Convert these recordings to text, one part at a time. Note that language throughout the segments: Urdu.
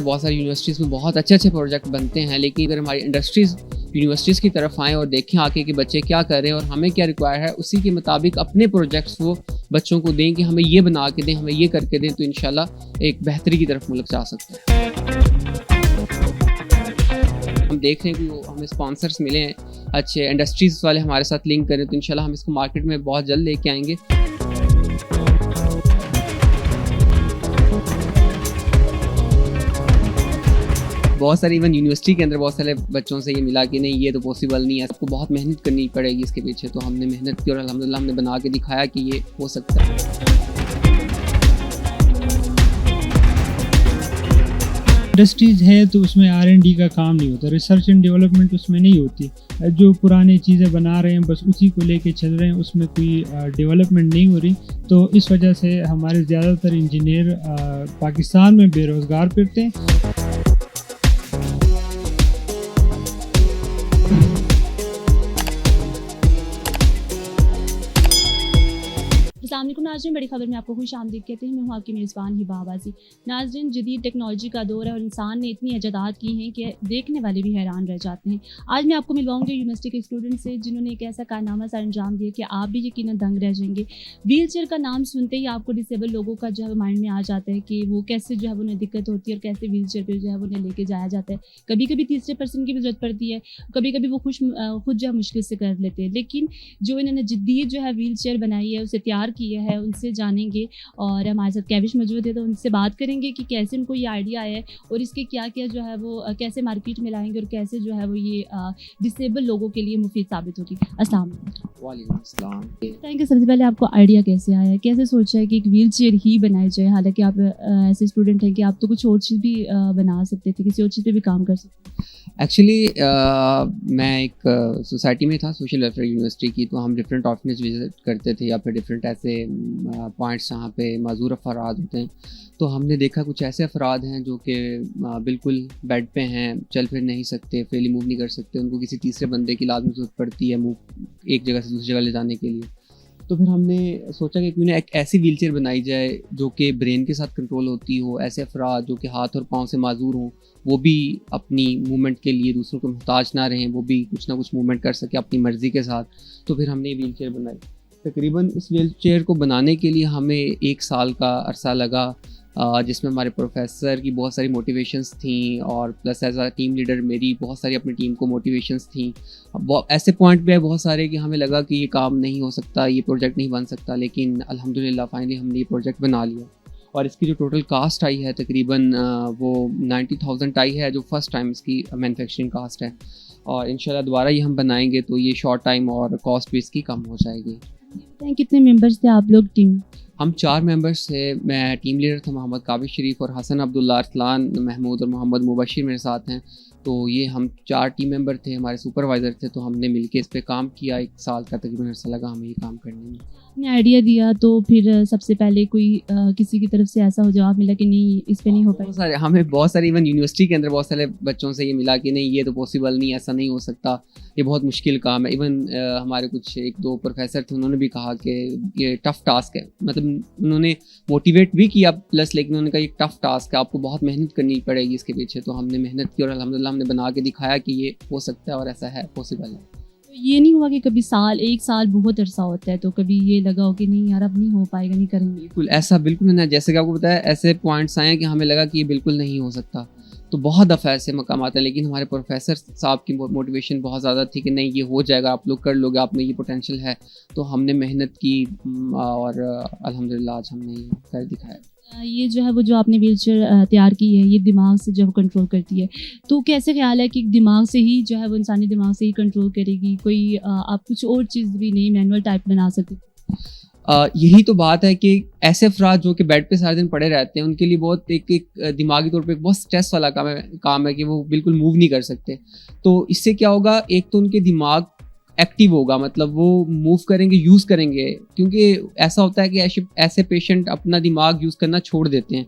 بہت ساری یونیورسٹیز میں بہت اچھے اچھے پروجیکٹ بنتے ہیں، لیکن اگر ہماری یونیورسٹیز کی طرف آئیں اور دیکھیں آ کے کہ بچے کیا کر رہے ہیں اور ہمیں کیا ریکوائر ہے، اسی کے مطابق اپنے پروجیکٹس وہ بچوں کو دیں کہ ہمیں یہ بنا کے دیں، ہمیں یہ کر کے دیں، تو انشاءاللہ ایک بہتری کی طرف ملک جا سکتا ہے۔ ہم دیکھ رہے ہیں کہ ہمیں اسپانسرس ملے ہیں اچھے، انڈسٹریز والے ہمارے ساتھ لنک کریں، تو انشاءاللہ ہم اس کو مارکیٹ میں بہت جلد لے کے آئیں گے۔ بہت ساری ایون یونیورسٹی کے اندر بہت سارے بچوں سے یہ ملا کہ نہیں، یہ تو پاسبل نہیں ہے، آپ کو بہت محنت کرنی پڑے گی اس کے پیچھے، تو ہم نے محنت کی اور الحمدللہ ہم نے بنا کے دکھایا کہ یہ ہو سکتا ہے۔ انڈسٹریز ہے تو اس میں R&D کا کام نہیں ہوتا، ریسرچ اینڈ ڈیولپمنٹ اس میں نہیں ہوتی، جو پرانی چیزیں بنا رہے ہیں بس اسی کو لے کے چل رہے ہیں، اس میں کوئی ڈیولپمنٹ نہیں ہو رہی، تو اس وجہ سے ہمارے زیادہ تر انجینئر پاکستان میں بے روزگار پھرتے ہیں۔ السلام علیکم ناظرین، بڑی خبر میں آپ کو خوش آمدید کہتے ہیں، میں ہوں آپ کی میزبان ہبا آبازی۔ ناظرین، جدید ٹیکنالوجی کا دور ہے اور انسان نے اتنی ایجادات کی ہیں کہ دیکھنے والے بھی حیران رہ جاتے ہیں۔ آج میں آپ کو ملواؤں گی یونیورسٹی کے اسٹوڈنٹ سے جنہوں نے ایک ایسا کارنامہ سر انجام دیا کہ آپ بھی یقیناً دنگ رہ جائیں گے۔ ویل چیئر کا نام سنتے ہی آپ کو ڈسیبل لوگوں کا جو ہے مائنڈ میں آ جاتا ہے کہ وہ کیسے جو ہے انہیں دقت ہوتی ہے اور کیسے ویل چیئر پہ جو ہے انہیں لے کے جایا جاتا ہے۔ کبھی کبھی تیسرے پرسن کی بھی ضرورت پڑتی ہے، کبھی کبھی وہ خود جو ہے مشکل سے کر لیتے ہیں، لیکن جو انہوں نے جدید جو ہے ویل چیئر بنائی ہے، اسے تیار کیا ہے، ان سے جانیں گے۔ اور ہمارے ساتھ کیوش موجود ہے تو ان سے بات کریں گے کہ کیسے ان کو یہ آئیڈیا آیا ہے اور اس کے کیا کیا جو ہے وہ کیسے مارکیٹ میں لائیں گے اور کیسے جو ہے وہ یہ ڈسیبل لوگوں کے لیے مفید ثابت ہوگی۔ السلام علیکم۔ وعلیکم السلام۔ Thank you. سب سے پہلے آپ کو آئیڈیا کیسے آیا ہے، کیسے سوچا ہے کہ ایک ویل چیئر ہی بنائی جائے، حالانکہ آپ ایسے اسٹوڈنٹ ہیں کہ آپ تو کچھ اور چیز بھی بنا سکتے تھے، کسی اور چیز پہ بھی کام کر سکتے تھے؟ ایکچولی میں ایک سوسائٹی میں تھا، سوشل ویلفیئر یونیورسٹی کی، تو ہم ڈفرینٹ آرفنیج وزٹ کرتے تھے یا پھر ڈفرینٹ ایسے پوائنٹس جہاں پہ معذور افراد ہوتے ہیں، تو ہم نے دیکھا کچھ ایسے افراد ہیں جو کہ بالکل بیڈ پہ ہیں، چل پھر نہیں سکتے، فریلی موو نہیں کر سکتے، ان کو کسی تیسرے بندے کی لازمی ضرورت پڑتی ہے موو ایک جگہ سے دوسری جگہ لے جانے کے لیے۔ تو پھر ہم نے سوچا کہ کیوں نہ ایک ایسی ویل چیئر بنائی جائے جو کہ برین کے ساتھ کنٹرول ہوتی ہو، ایسے افراد جو کہ ہاتھ اور پاؤں سے معذور ہوں، وہ بھی اپنی موومنٹ کے لیے دوسروں کو محتاج نہ رہیں، وہ بھی کچھ نہ کچھ موومنٹ کر سکے اپنی مرضی کے ساتھ۔ تو پھر ہم نے یہ ویل چیئر بنائی۔ تقریباً اس ویل چیئر کو بنانے کے لیے ہمیں 1 سال کا عرصہ لگا، جس میں ہمارے پروفیسر کی بہت ساری موٹیویشنس تھیں اور plus as a team leader میری بہت ساری اپنی ٹیم کو موٹیویشنس تھیں۔ ایسے پوائنٹ بھی ہے بہت سارے کہ ہمیں لگا کہ یہ کام نہیں ہو سکتا، یہ پروجیکٹ نہیں بن سکتا، لیکن الحمدللہ فائنلی ہم نے یہ پروجیکٹ بنا لیا۔ اور اس کی جو ٹوٹل کاسٹ آئی ہے تقریباً وہ 90,000 آئی ہے، جو فرسٹ ٹائم اس کی مینوفیکچرنگ کاسٹ ہے، اور انشاءاللہ دوبارہ یہ ہم بنائیں گے تو یہ شارٹ ٹائم اور کاسٹ بھی اس کی کم ہو جائے گی۔ کتنے ممبرس تھے آپ لوگ ٹیم؟ ہم 4 ممبرس تھے، میں ٹیم لیڈر تھا محمد کابش شریف، اور حسن عبداللہ، ارسلان محمود اور محمد مبشر میرے ساتھ ہیں۔ تو یہ ہم 4 ٹیم ممبر تھے، ہمارے سپروائزر تھے، تو ہم نے مل کے اس پہ کام کیا۔ 1 سال کا تقریباً عرصہ لگا ہمیں یہ کام کرنے میں۔ نے آئیڈیا دیا تو پھر سب سے پہلے کوئی کسی کی طرف سے ایسا ہو جواب ملا کہ نہیں اس پہ نہیں ہو پائے؟ ہمیں بہت ساری ایون یونیورسٹی کے اندر بہت سارے بچوں سے یہ ملا کہ نہیں، یہ تو پاسبل نہیں، ایسا نہیں ہو سکتا، یہ بہت مشکل کام ہے۔ ایون ہمارے کچھ 1-2 پروفیسر تھے، انہوں نے بھی کہا کہ یہ ٹف ٹاسک ہے، مطلب انہوں نے موٹیویٹ بھی کیا پلس، لیکن انہوں نے کہا یہ ٹف ٹاسک ہے، آپ کو بہت محنت کرنی پڑے گی اس کے پیچھے، تو ہم نے محنت کی اور الحمدللہ ہم نے بنا کے دکھایا کہ یہ ہو سکتا ہے اور ایسا ہے، پاسبل ہے۔ یہ نہیں ہوا کہ کبھی 1 سال بہت عرصہ ہوتا ہے تو کبھی یہ لگا ہو کہ نہیں یار اب نہیں ہو پائے گا، نہیں کریں گے؟ بالکل ایسا بالکل نہیں، جیسے کہ آپ کو بتایا ایسے پوائنٹس آئے ہیں کہ ہمیں لگا کہ یہ بالکل نہیں ہو سکتا، تو بہت دفعہ ایسے مقامات ہیں، لیکن ہمارے پروفیسر صاحب کی موٹیویشن بہت زیادہ تھی کہ نہیں یہ ہو جائے گا، آپ لوگ کر لو گے، آپ میں یہ پوٹینشیل ہے، تو ہم نے محنت کی اور الحمدللہ آج ہم نے یہ کر دکھایا۔ یہ جو ہے وہ جو آپ نے ویل چیئر تیار کی ہے، یہ دماغ سے جو کنٹرول کرتی ہے، تو کیسے خیال ہے کہ دماغ سے ہی جو ہے وہ انسانی دماغ سے ہی کنٹرول کرے گی؟ کوئی آپ کچھ اور چیز بھی نہیں مینول ٹائپ بنا سکتے؟ یہی تو بات ہے کہ ایسے افراد جو کہ بیڈ پہ سارے دن پڑے رہتے ہیں، ان کے لیے بہت ایک دماغی طور پہ ایک بہت اسٹریس والا کام ہے کہ وہ بالکل موو نہیں کر سکتے۔ تو اس سے کیا ہوگا، ایک تو ان کے دماغ ایکٹیو ہوگا، مطلب وہ موو کریں گے، یوز کریں گے، کیونکہ ایسا ہوتا ہے کہ ایسے پیشنٹ اپنا دماغ یوز کرنا چھوڑ دیتے ہیں،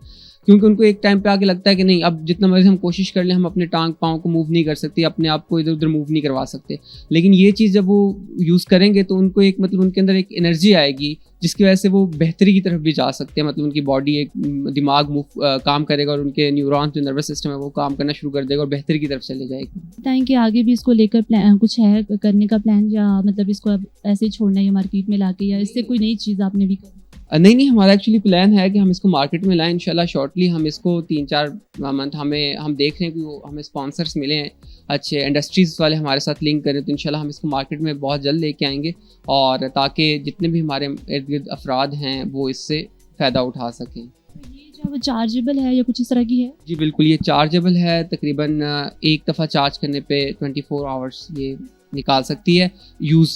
کیونکہ ان کو ایک ٹائم پہ آ کے لگتا ہے کہ نہیں اب جتنا مرضی ہم کوشش کر لیں ہم اپنے ٹانگ پاؤں کو موو نہیں کر سکتے, اپنے آپ کو ادھر ادھر موو نہیں کروا سکتے. لیکن یہ چیز جب وہ یوز کریں گے تو ان کو ایک مطلب ان کے اندر ایک انرجی آئے گی جس کی وجہ سے وہ بہتری کی طرف بھی جا سکتے ہیں. مطلب ان کی باڈی ایک دماغ کام کرے گا اور ان کے نیورونس جو نروس سسٹم ہے وہ کام کرنا شروع کر دے گا اور بہتری کی طرف چلے جائے گی. بتائیں کہ آگے بھی اس کو لے کر کچھ ہے کرنے کا پلان, یا مطلب اس کو اب ایسے ہی چھوڑنا ہے یا مارکیٹ میں لا کے, یا اس سے کوئی نئی چیز آپ نے بھی کرنا؟ نہیں, ہمارا ایکچولی پلان ہے کہ ہم اس کو مارکیٹ میں لائیں انشاءاللہ شارٹلی. ہم اس کو 3-4 منتھ ہم دیکھ رہے ہیں کہ ہمیں اسپانسرس ملے ہیں اچھے, انڈسٹریز والے ہمارے ساتھ لنک کریں تو انشاءاللہ ہم اس کو مارکیٹ میں بہت جلد لے کے آئیں گے, اور تاکہ جتنے بھی ہمارے ارد گرد افراد ہیں وہ اس سے فائدہ اٹھا سکیں. یہ جو وہ چارجیبل ہے یا کچھ اس طرح کی ہے؟ جی بالکل, یہ چارجیبل ہے. تقریباً ایک دفعہ چارج کرنے پہ 24 آورس یہ نکال سکتی ہے یوز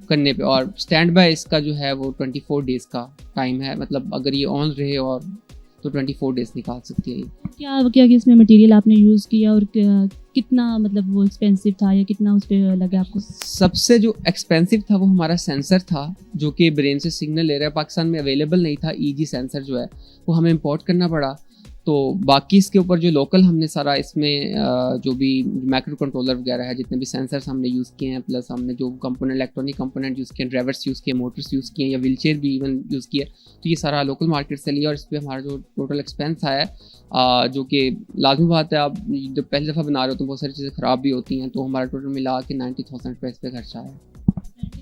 کرنے پہ, اور اسٹینڈ بائی اس کا جو ہے وہ 24 ڈیز کا ٹائم ہے. مطلب اگر یہ آن رہے اور تو 24 ڈیز نکال سکتی ہے. کیا اس میں مٹیریل آپ نے یوز کیا, اور کتنا مطلب وہ ایکسپینسو تھا یا کتنا اس پہ لگا آپ کو؟ سب سے جو ایکسپینسو تھا وہ ہمارا سینسر تھا جو کہ برین سے سگنل لے رہا ہے. پاکستان میں اویلیبل نہیں تھا EEG سینسر جو ہے, وہ ہمیں امپورٹ کرنا پڑا. تو باقی اس کے اوپر جو لوکل ہم نے سارا اس میں جو بھی مائکرو کنٹرولر وغیرہ ہے, جتنے بھی سینسرس ہم نے یوز کیے ہیں, پلس ہم نے جو کمپوننٹ الیکٹرانک کمپوننٹ یوز کیے ہیں, ڈرائیورس یوز کیے, موٹرس یوز کیے ہیں, یا ویل چیئر بھی ایون یوز کیے, تو یہ سارا لوکل مارکیٹ سے لیا. اور اس پہ ہمارا جو ٹوٹل ایکسپینس آیا ہے, جو کہ لازمی بات ہے, آپ جب پہلی دفعہ بنا رہے ہو تو بہت ساری چیزیں خراب بھی ہوتی ہیں, تو ہمارا ٹوٹل ملا کے 90,000 روپے اس پہ خرچہ آیا.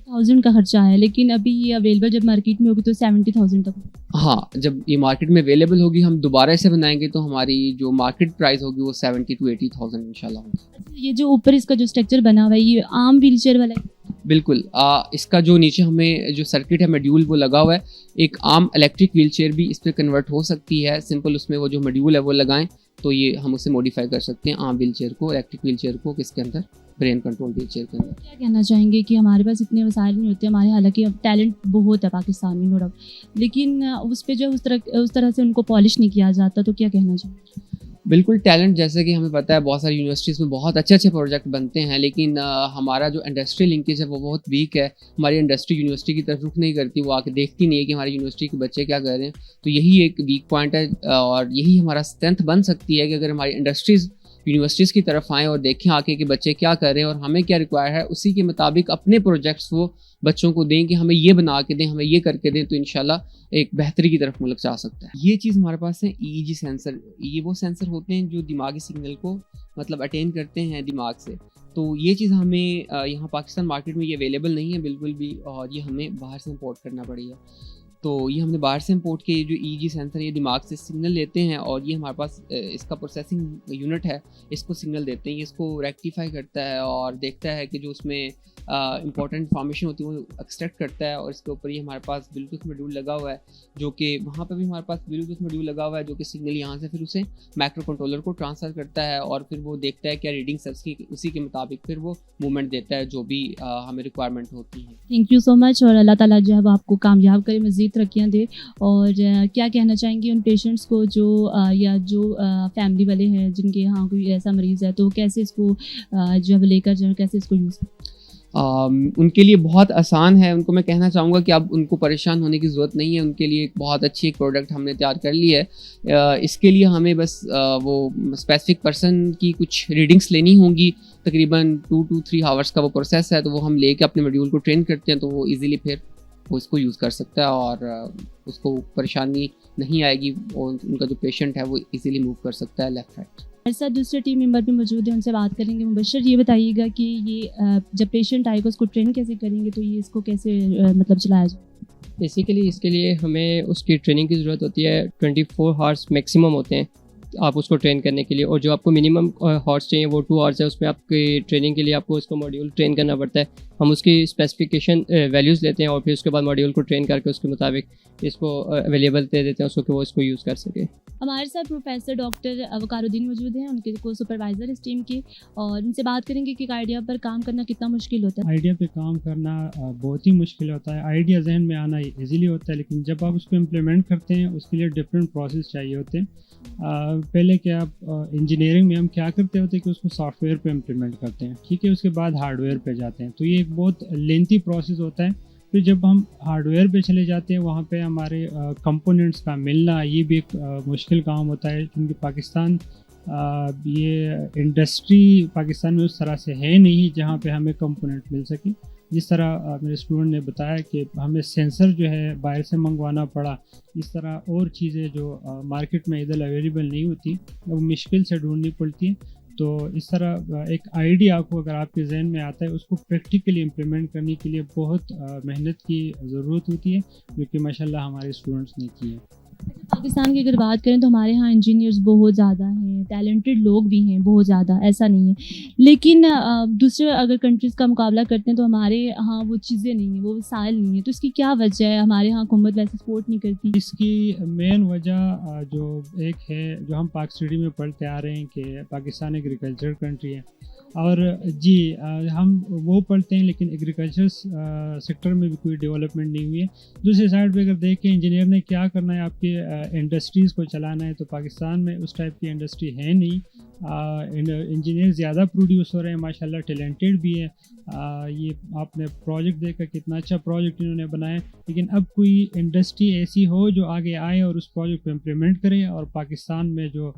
90,000 کا خرچہ ہے, لیکن ابھی یہ اویلیبل جب مارکیٹ میں ہوگی تو 70,000 تک. ہاں, جب یہ مارکیٹ میں اویلیبل ہوگی ہم دوبارہ سے بنائیں گے تو ہماری جو مارکیٹ پرائز ہوگی وہ 70,000 to 80,000 انشاءاللہ ہوگی. یہ جو اوپر اس کا جو اسٹرکچر بنا ہوا ہے یہ عام ویل چیئر والا ہے؟ بالکل, اس کا جو نیچے ہمیں جو سرکٹ ہے ماڈیول وہ لگا ہوا ہے. ایک عام الیکٹرک ویل چیئر بھی اس پہ کنورٹ ہو سکتی ہے. سمپل اس میں وہ جو ماڈیول ہے وہ لگائیں تو یہ ہم اسے موڈیفائی کر سکتے ہیں عام ویل چیئر کو, الیکٹرک ویل چیئر کو, کس کے اندر برین کنٹرول ویل چیئر کے اندر. کیا کہنا چاہیں گے کہ ہمارے پاس اتنے وسائل نہیں ہوتے ہمارے, حالانکہ اب ٹیلنٹ بہت ہے پاکستان میں نو ڈاؤٹ, لیکن اس پہ جو اس طرح سے ان کو پالش نہیں کیا جاتا, تو کیا کہنا چاہیں گے؟ بالکل, ٹیلنٹ جیسے کہ ہمیں پتہ ہے بہت ساری یونیورسٹیز میں بہت اچھے پروجیکٹ بنتے ہیں, لیکن ہمارا جو انڈسٹری لنکیج ہے وہ بہت ویک ہے. ہماری انڈسٹری یونیورسٹی کی طرف رخ نہیں کرتی, وہ آ کے دیکھتی نہیں ہے کہ ہماری یونیورسٹی کے بچے کیا کر رہے ہیں. تو یہی ایک ویک پوائنٹ ہے, اور یہی ہمارا اسٹرینتھ بن سکتی ہے کہ اگر ہماری انڈسٹریز یونیورسٹیز کی طرف آئیں اور دیکھیں آ کے کہ بچے کیا کر رہے ہیں اور ہمیں کیا ریکوائر ہے, اسی کے مطابق اپنے پروجیکٹس وہ بچوں کو دیں کہ ہمیں یہ بنا کے دیں, ہمیں یہ کر کے دیں, تو انشاءاللہ ایک بہتری کی طرف ملک جا سکتا ہے. یہ چیز ہمارے پاس ہے EEG سینسر. یہ وہ سینسر ہوتے ہیں جو دماغی سگنل کو مطلب اٹین کرتے ہیں دماغ سے. تو یہ چیز ہمیں یہاں پاکستان مارکیٹ میں یہ اویلیبل نہیں ہے بالکل بھی, اور یہ ہمیں باہر سے امپورٹ کرنا پڑی ہے. تو یہ ہم نے باہر سے امپورٹ کے جو EEG سینسر یہ دماغ سے سگنل لیتے ہیں, اور یہ ہمارے پاس اس کا پروسیسنگ یونٹ ہے, اس کو سگنل دیتے ہیں, یہ اس کو ریکٹیفائی کرتا ہے اور دیکھتا ہے کہ جو اس میں امپورٹنٹ انفارمیشن ہوتی ہے وہ ایکسٹریکٹ کرتا ہے. اور اس کے اوپر یہ ہمارے پاس بلوٹوتھ ماڈیول لگا ہوا ہے, جو کہ وہاں پہ بھی ہمارے پاس بلوٹوتھ ماڈیول لگا ہوا ہے, جو کہ سگنل یہاں سے پھر اسے مائکرو کنٹرولر کو ٹرانسفر کرتا ہے, اور پھر وہ دیکھتا ہے کیا ریڈنگس ہے اسی کے مطابق پھر وہ موومنٹ دیتا ہے جو بھی ہمیں ریکوائرمنٹ ہوتی ہے. تھینک یو سو مچ, اور اللہ تعالیٰ جو ہے وہ آپ کو کامیاب کرے, مزید ترقیاں دے. اور کیا کہنا چاہیں گے ان پیشنٹس کو جو یا جو فیملی والے ہیں جن کے یہاں کوئی ایسا مریض ہے, تو کیسے اس کو جو ہے لے کر جائیں, کیسے اس کو یوز کریں؟ ان کے لیے بہت آسان ہے. ان کو میں کہنا چاہوں گا کہ اب ان کو پریشان ہونے کی ضرورت نہیں ہے. ان کے لیے ایک بہت اچھی ایک پروڈکٹ ہم نے تیار کر لی ہے. اس کے لیے ہمیں بس وہ اسپیسیفک پرسن کی کچھ ریڈنگس لینی ہوں گی, تقریباً 2 to 3 آورس کا وہ پروسیس ہے. تو وہ ہم لے کے اپنے ماڈیول کو ٹرین کرتے ہیں, تو وہ ایزیلی پھر وہ اس کو یوز کر سکتا ہے اور اس کو پریشانی نہیں آئے گی, اور ان کا جو پیشنٹ ہے وہ ایزیلی موو کر سکتا ہے لیفٹ رائٹ. ہمارے ساتھ دوسرے ٹیم ممبر بھی موجود ہیں, ان سے بات کریں گے. مبشر, یہ بتائیے گا کہ یہ جب پیشنٹ آئے گا اس کو ٹرین کیسے کریں گے, تو یہ اس کو کیسے مطلب چلایا جائے؟ بیسیکلی اس کے لیے ہمیں اس کی ٹریننگ کی ضرورت ہوتی ہے. 24 ہارس میکسیمم ہوتے ہیں آپ اس کو ٹرین کرنے کے لیے, اور جو آپ کو منیمم ہارس چاہیے وہ 2 آورس ہے. اس میں آپ کی ٹریننگ کے لیے آپ کو اس کو ماڈیول ٹرین کرنا پڑتا ہے. ہم اس کی اسپیسیفکیشن ویلیوز لیتے ہیں, اور پھر اس کے بعد ماڈیول کو ٹرین کر کے اس کے مطابق اس کو اویلیبل دے دیتے ہیں اس کو کہ وہ اس کو یوز کر سکے. ہمارے ساتھ پروفیسر ڈاکٹر وقار الدین موجود ہیں, ان کے کو سپروائزر اس ٹیم کے, اور ان سے بات کریں گے کہ ایک آئیڈیا پر کام کرنا کتنا مشکل ہوتا ہے. آئیڈیا پہ کام کرنا بہت ہی مشکل ہوتا ہے. آئیڈیا ذہن میں آنا ایزیلی ہوتا ہے, لیکن جب آپ اس کو امپلیمنٹ کرتے ہیں اس کے لیے ڈفرینٹ پروسیس چاہیے ہوتے ہیں. پہلے کہ آپ انجینئرنگ میں ہم کیا کرتے ہوتے ہیں کہ اس کو سافٹ ویئر پہ امپلیمنٹ کرتے ہیں, ٹھیک ہے, اس کے بعد ہارڈ ویئر پہ جاتے ہیں. تو یہ ایک بہت لینتھی پروسیس ہوتا ہے, پھر جب ہم ہارڈ ویئر پہ چلے جاتے ہیں وہاں پہ ہمارے کمپوننٹس کا ملنا یہ بھی ایک مشکل کام ہوتا ہے، کیونکہ پاکستان یہ انڈسٹری پاکستان میں اس طرح سے ہے نہیں جہاں پہ ہمیں کمپوننٹ مل سکے. جس طرح میرے اسٹوڈنٹ نے بتایا کہ ہمیں سینسر جو ہے باہر سے منگوانا پڑا، اس طرح اور چیزیں جو مارکیٹ میں ادھر اویلیبل نہیں ہوتی وہ مشکل سے ڈھونڈنی پڑتی ہیں. تو اس طرح ایک آئیڈیا کو اگر آپ کے ذہن میں آتا ہے اس کو پریکٹیکلی امپلیمنٹ کرنے کے لیے بہت محنت کی ضرورت ہوتی ہے، جو کہ ماشاء اللہ ہمارے اسٹوڈنٹس نے کی ہے. پاکستان کی اگر بات کریں تو ہمارے ہاں انجینئرز بہت زیادہ ہیں، ٹیلنٹڈ لوگ بھی ہیں بہت زیادہ، ایسا نہیں ہے. لیکن دوسرے اگر کنٹریز کا مقابلہ کرتے ہیں تو ہمارے ہاں وہ چیزیں نہیں ہیں، وہ وسائل نہیں ہیں. تو اس کی کیا وجہ ہے؟ ہمارے ہاں حکومت ویسے سپورٹ نہیں کرتی. اس کی مین وجہ جو ایک ہے جو ہم پاک اسٹڈی میں پڑھتے آ رہے ہیں کہ پاکستان ایگریکلچر کنٹری ہے، اور جی ہم وہ پڑھتے ہیں لیکن ایگریکلچر سیکٹر میں بھی کوئی ڈیولپمنٹ نہیں ہوئی ہے. دوسری سائڈ پہ اگر دیکھیں انجینئر نے کیا کرنا ہے، آپ کے انڈسٹریز کو چلانا ہے، تو پاکستان میں اس ٹائپ کی انڈسٹری ہے نہیں. انجینئر زیادہ پروڈیوس ہو رہے ہیں ماشاء اللہ، ٹیلنٹڈ بھی ہے. یہ آپ نے پروجیکٹ دیکھا کتنا اچھا پروجیکٹ انہوں نے بنایا، لیکن اب کوئی انڈسٹری ایسی ہو جو آگے آئے اور اس پروجیکٹ کو امپلیمنٹ کرے اور پاکستان میں جو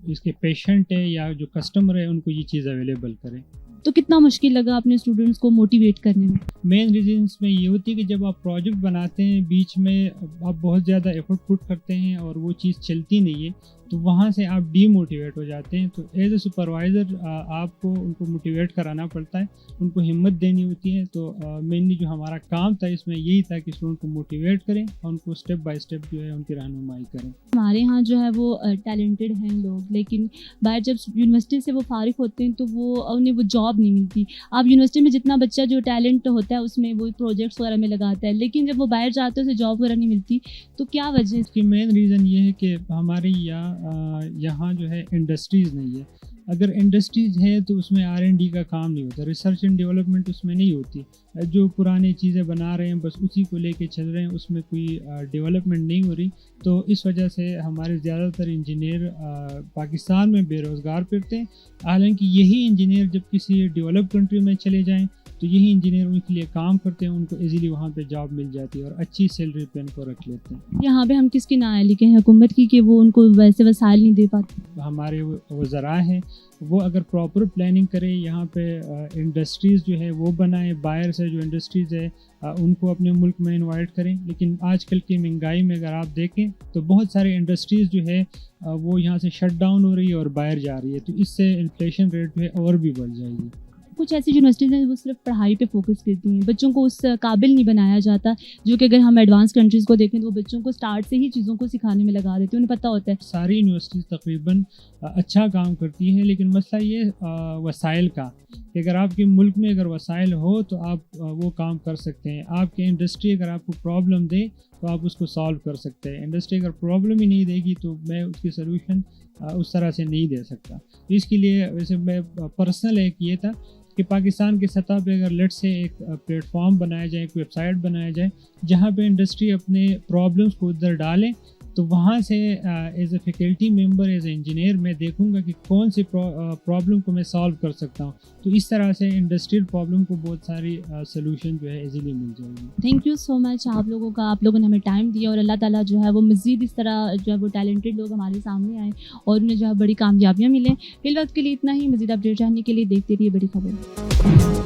اس کے پیشنٹ ہے یا جو کسٹمر ہے ان کو یہ چیز اویلیبل کرے. تو کتنا مشکل لگا اپنے اسٹوڈنٹس کو موٹیویٹ کرنے میں؟ مین ریزن اس میں یہ ہوتی ہے کہ جب آپ پروجیکٹ بناتے ہیں بیچ میں آپ بہت زیادہ ایفرٹ پٹ کرتے ہیں اور وہ چیز چلتی نہیں ہے تو وہاں سے آپ ڈی موٹیویٹ ہو جاتے ہیں. تو ایز اے سپروائزر آپ کو ان کو موٹیویٹ کرانا پڑتا ہے، ان کو ہمت دینی ہوتی ہے. تو مینلی جو ہمارا کام تھا اس میں یہی تھا کہ اسٹوڈنٹ کو موٹیویٹ کریں اور ان کو اسٹیپ بائی اسٹیپ جو ہے ان کی رہنمائی کریں. ہمارے ہاں جو ہے وہ ٹیلنٹڈ ہیں لوگ، لیکن باہر جب یونیورسٹی سے وہ فارغ ہوتے ہیں تو انہیں وہ جاب نہیں ملتی. آپ یونیورسٹی میں جتنا بچہ جو ٹیلنٹ ہوتا ہے اس میں وہ پروجیکٹس وغیرہ میں لگاتا ہے، لیکن جب وہ باہر جاتے ہیں اسے جاب وغیرہ نہیں ملتی. تو کیا وجہ ہے؟ اس کی مین ریزن یہ ہے کہ ہمارے یہاں جو ہے انڈسٹریز نہیں ہے. اگر انڈسٹریز ہے تو اس میں R&D کا کام نہیں ہوتا، ریسرچ اینڈ ڈیولپمنٹ اس میں نہیں ہوتی. جو پرانی چیزیں بنا رہے ہیں بس اسی کو لے کے چل رہے ہیں، اس میں کوئی ڈیولپمنٹ نہیں ہو رہی. تو اس وجہ سے ہمارے زیادہ تر انجینئر پاکستان میں بے روزگار پھرتے ہیں. حالانکہ یہی انجینئر جب کسی ڈیولپ کنٹری میں چلے جائیں تو یہی انجینئر ان کے لیے کام کرتے ہیں، ان کو ایزیلی وہاں پہ جاب مل جاتی ہے اور اچھی سیلری پہ ان کو رکھ لیتے ہیں. یہاں پہ ہم کس کی نااہلی ہیں؟ حکومت کی، کہ وہ ان کو ویسے وسائل نہیں دے پاتے. ہمارے وزراء ہیں وہ اگر پراپر پلاننگ کریں، یہاں پہ انڈسٹریز جو ہے وہ بنائیں، باہر سے جو انڈسٹریز ہے ان کو اپنے ملک میں انوائٹ کریں. لیکن آج کل کی مہنگائی میں اگر آپ دیکھیں تو بہت سارے انڈسٹریز جو ہے وہ یہاں سے شٹ ڈاؤن ہو رہی ہے اور باہر جا رہی ہے، تو اس سے انفلیشن ریٹ جو ہے اور بھی بڑھ جائے گی. کچھ ایسی یونیورسٹیز ہیں وہ صرف پڑھائی پہ فوکس کرتی ہیں، بچوں کو اس قابل نہیں بنایا جاتا، جو کہ اگر ہم ایڈوانس کنٹریز کو دیکھیں تو وہ بچوں کو سٹارٹ سے ہی چیزوں کو سکھانے میں لگا دیتے ہیں، انہیں پتہ ہوتا ہے. ساری یونیورسٹیز تقریباً اچھا کام کرتی ہیں، لیکن مسئلہ یہ وسائل کا کہ اگر آپ کے ملک میں اگر وسائل ہو تو آپ وہ کام کر سکتے ہیں. آپ کی انڈسٹری اگر آپ کو پرابلم دے تو آپ اس کو سالو کر سکتے ہیں. انڈسٹری اگر پرابلم ہی نہیں دے گی تو میں اس کی سلوشن اس طرح سے نہیں دے سکتا. اس کے لیے ویسے میں پرسنل ایک یہ تھا کہ پاکستان کی سطح پہ اگر لیٹ سے ایک پلیٹ فارم بنایا جائے، ایک ویب سائٹ بنایا جائے جہاں پہ انڈسٹری اپنے پرابلمس کو ادھر ڈالیں، تو وہاں سے as a faculty member, as a engineer میں دیکھوں گا کہ کون سی پرابلم کو میں سالو کر سکتا ہوں. تو اس طرح سے انڈسٹریل پرابلم کو بہت ساری سلوشن جو ہے ایزیلی مل جائے گی. تھینک یو سو مچ آپ لوگوں نے ہمیں ٹائم دیا، اور اللہ تعالیٰ جو ہے وہ مزید اس طرح جو ہے وہ ٹیلنٹڈ لوگ ہمارے سامنے آئیں اور انہیں جو ہے بڑی کامیابیاں ملیں. فی الوقت کے لیے اتنا ہی. مزید اپڈیٹ جاننے کے لیے دیکھتے رہیے بڑی خبر.